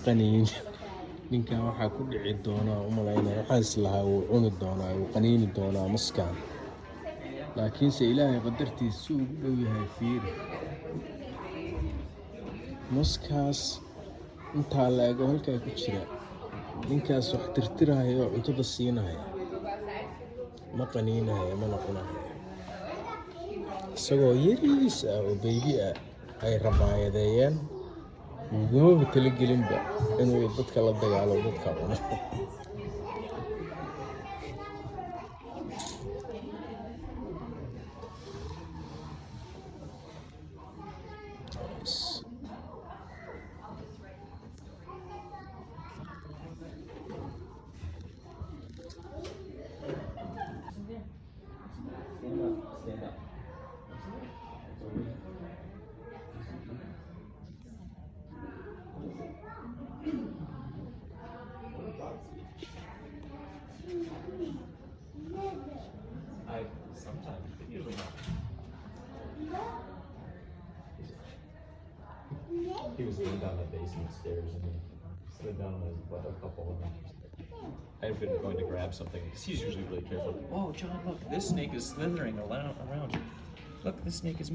qaniin ninkan waxaa ku dhici doonaa u malaynaya waxaan islahaa wuu cuni doonaa wuu qaniini doonaa maskaan laakiinse ilaahay qadartiisa si ugu dhow yahay fiiri maskaas intaa la ego halkaa ku jira ninkaas wax tirtiraya oo cuntada siinaya ma qaniinaya mana cunaya isagoo yariis ah oo baybi ah ay rabaayadeeyeen ugumaba talagelinba inuu dadka la dagaalo dadka cuno Stand up. Sometimes, but usually not. He was going down the basement stairs and he slid down with a couple of them. I've been going to grab something because he's usually really careful. Oh, John, look, this snake is slithering around. Look, this snake is